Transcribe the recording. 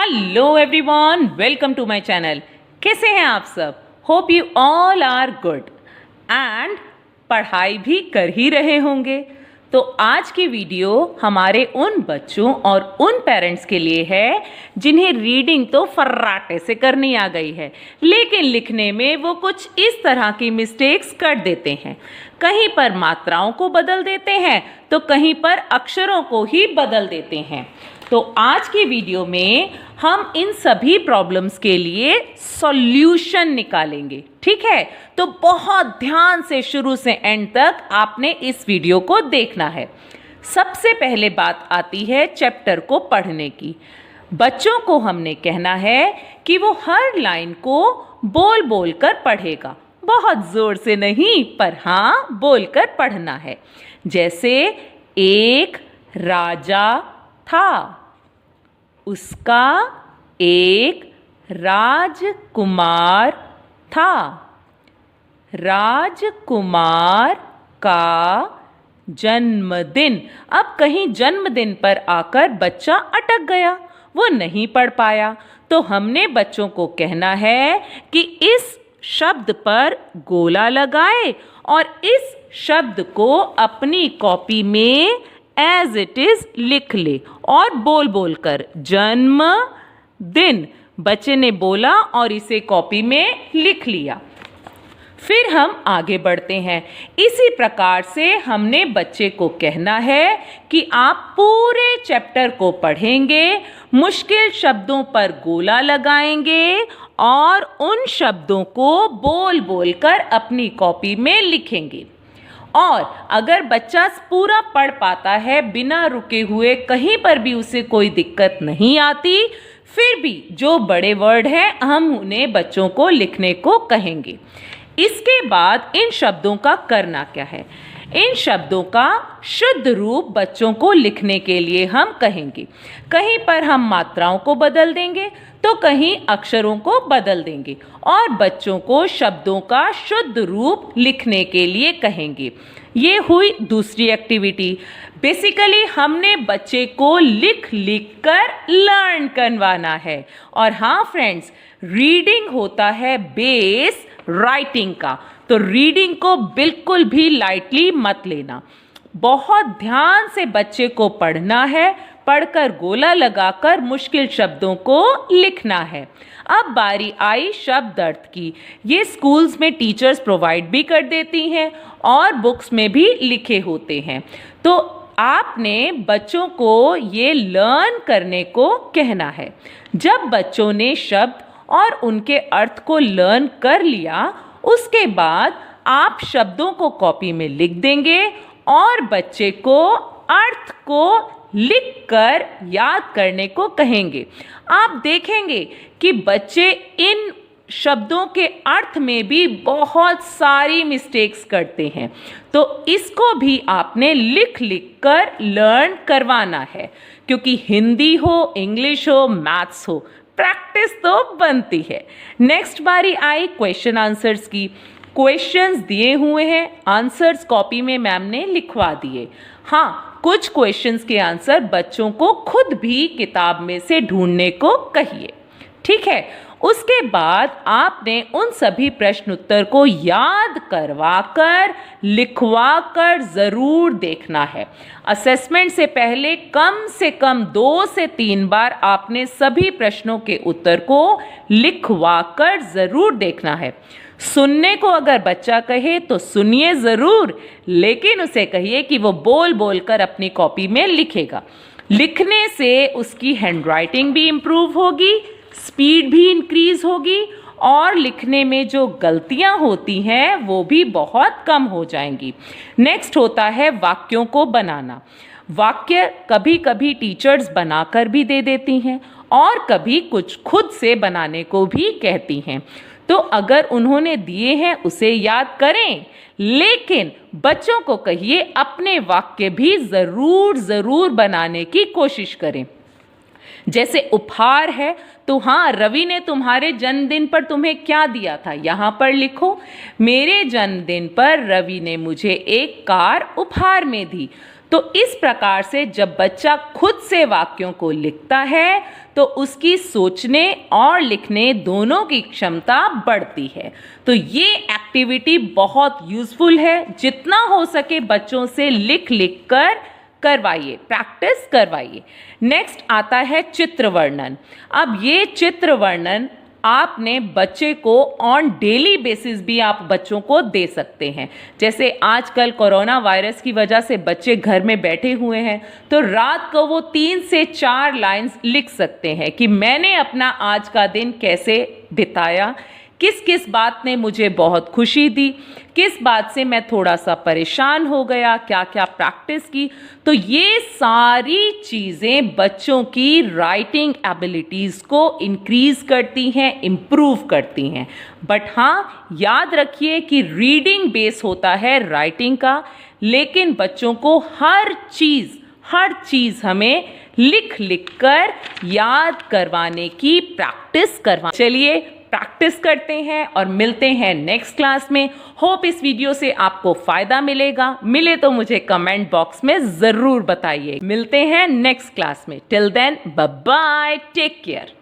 Hello everyone, welcome to my channel. कैसे हैं आप सब? Hope you all are good and पढ़ाई भी कर ही रहे होंगे। तो आज की वीडियो हमारे उन बच्चों और उन पेरेंट्स के लिए है जिन्हें रीडिंग तो फर्राटे से करनी आ गई है, लेकिन लिखने में वो कुछ इस तरह की मिस्टेक्स कर देते हैं। कहीं पर मात्राओं को बदल देते हैं तो कहीं पर अक्षरों को ही बदल देते हैं। तो आज की वीडियो में हम इन सभी प्रॉब्लम्स के लिए सॉल्यूशन निकालेंगे, ठीक है? तो बहुत ध्यान से शुरू से एंड तक आपने इस वीडियो को देखना है। सबसे पहले बात आती है चैप्टर को पढ़ने की। बच्चों को हमने कहना है कि वो हर लाइन को बोल बोल कर पढ़ेगा, बहुत जोर से नहीं पर हाँ बोलकर पढ़ना है। जैसे एक राजा था, उसका एक राजकुमार था, राजकुमार का जन्मदिन। अब कहीं जन्मदिन पर आकर बच्चा अटक गया, वो नहीं पढ़ पाया, तो हमने बच्चों को कहना है कि इस शब्द पर गोला लगाए और इस शब्द को अपनी कॉपी में एज इट इज लिख ले और बोल बोल कर जन्म दिन। बच्चे ने बोला और इसे कॉपी में लिख लिया। फिर हम आगे बढ़ते हैं। इसी प्रकार से हमने बच्चे को कहना है कि आप पूरे चैप्टर को पढ़ेंगे, मुश्किल शब्दों पर गोला लगाएंगे और उन शब्दों को बोल बोल कर अपनी कॉपी में लिखेंगे। और अगर बच्चा पूरा पढ़ पाता है बिना रुके हुए, कहीं पर भी उसे कोई दिक्कत नहीं आती, फिर भी जो बड़े वर्ड हैं हम उन्हें बच्चों को लिखने को कहेंगे। इसके बाद इन शब्दों का करना क्या है? इन शब्दों का शुद्ध रूप बच्चों को लिखने के लिए हम कहेंगे। कहीं पर हम मात्राओं को बदल देंगे तो कहीं अक्षरों को बदल देंगे और बच्चों को शब्दों का शुद्ध रूप लिखने के लिए कहेंगे। ये हुई दूसरी एक्टिविटी। बेसिकली हमने बच्चे को लिख लिख कर लर्न करवाना है। और हाँ फ्रेंड्स, रीडिंग होता है बेस राइटिंग का, तो रीडिंग को बिल्कुल भी लाइटली मत लेना। बहुत ध्यान से बच्चे को पढ़ना है, पढ़कर गोला लगाकर मुश्किल शब्दों को लिखना है। अब बारी आई शब्द अर्थ की। ये स्कूल्स में टीचर्स प्रोवाइड भी कर देती हैं और बुक्स में भी लिखे होते हैं। तो आपने बच्चों को ये लर्न करने को कहना है। जब बच्चों ने शब्द और उनके अर्थ को लर्न कर लिया, उसके बाद आप शब्दों को कॉपी में लिख देंगे और बच्चे को अर्थ को लिखकर याद करने को कहेंगे। आप देखेंगे कि बच्चे इन शब्दों के अर्थ में भी बहुत सारी मिस्टेक्स करते हैं, तो इसको भी आपने लिख लिख कर लर्न करवाना है, क्योंकि हिंदी हो, इंग्लिश हो, मैथ्स हो, प्रैक्टिस तो बनती है। नेक्स्ट बारी आई क्वेश्चन आंसर्स की। क्वेश्चंस दिए हुए हैं, आंसर्स कॉपी में मैम ने लिखवा दिए। हाँ, कुछ क्वेश्चंस के आंसर बच्चों को खुद भी किताब में से ढूंढने को कहिए, ठीक है? उसके बाद आपने उन सभी प्रश्न उत्तर को याद करवाकर लिखवाकर ज़रूर देखना है। असेसमेंट से पहले कम से कम 2 से 3 बार आपने सभी प्रश्नों के उत्तर को लिखवाकर ज़रूर देखना है। सुनने को अगर बच्चा कहे तो सुनिए ज़रूर, लेकिन उसे कहिए कि वो बोल बोल कर अपनी कॉपी में लिखेगा। लिखने से उसकी हैंडराइटिंग भी इम्प्रूव होगी, स्पीड भी इंक्रीज होगी और लिखने में जो गलतियां होती हैं वो भी बहुत कम हो जाएंगी। नेक्स्ट होता है वाक्यों को बनाना। वाक्य कभी कभी टीचर्स बनाकर भी दे देती हैं और कभी कुछ खुद से बनाने को भी कहती हैं। तो अगर उन्होंने दिए हैं उसे याद करें, लेकिन बच्चों को कहिए अपने वाक्य भी ज़रूर बनाने की कोशिश करें। जैसे उपहार है तो हाँ, रवि ने तुम्हारे जन्मदिन पर तुम्हें क्या दिया था, यहाँ पर लिखो, मेरे जन्मदिन पर रवि ने मुझे एक कार उपहार में दी। तो इस प्रकार से जब बच्चा खुद से वाक्यों को लिखता है तो उसकी सोचने और लिखने दोनों की क्षमता बढ़ती है। तो ये एक्टिविटी बहुत यूजफुल है। जितना हो सके बच्चों से लिख लिख कर करवाइए, प्रैक्टिस करवाइए। नेक्स्ट आता है चित्र वर्णन। अब ये चित्र वर्णन आपने बच्चे को ऑन डेली बेसिस भी आप बच्चों को दे सकते हैं। जैसे आजकल कोरोना वायरस की वजह से बच्चे घर में बैठे हुए हैं, तो रात को वो 3 से 4 लाइंस लिख सकते हैं कि मैंने अपना आज का दिन कैसे बिताया, किस किस बात ने मुझे बहुत खुशी दी, किस बात से मैं थोड़ा सा परेशान हो गया, क्या क्या प्रैक्टिस की। तो ये सारी चीज़ें बच्चों की राइटिंग एबिलिटीज़ को इंक्रीज करती हैं, इम्प्रूव करती हैं। बट हाँ, याद रखिए कि रीडिंग बेस होता है राइटिंग का, लेकिन बच्चों को हर चीज़ हमें लिख लिख कर याद करवाने की प्रैक्टिस करवा। चलिए प्रैक्टिस करते हैं और मिलते हैं नेक्स्ट क्लास में। होप इस वीडियो से आपको फायदा मिले तो मुझे कमेंट बॉक्स में जरूर बताइए। मिलते हैं नेक्स्ट क्लास में। Till then bye bye, take care.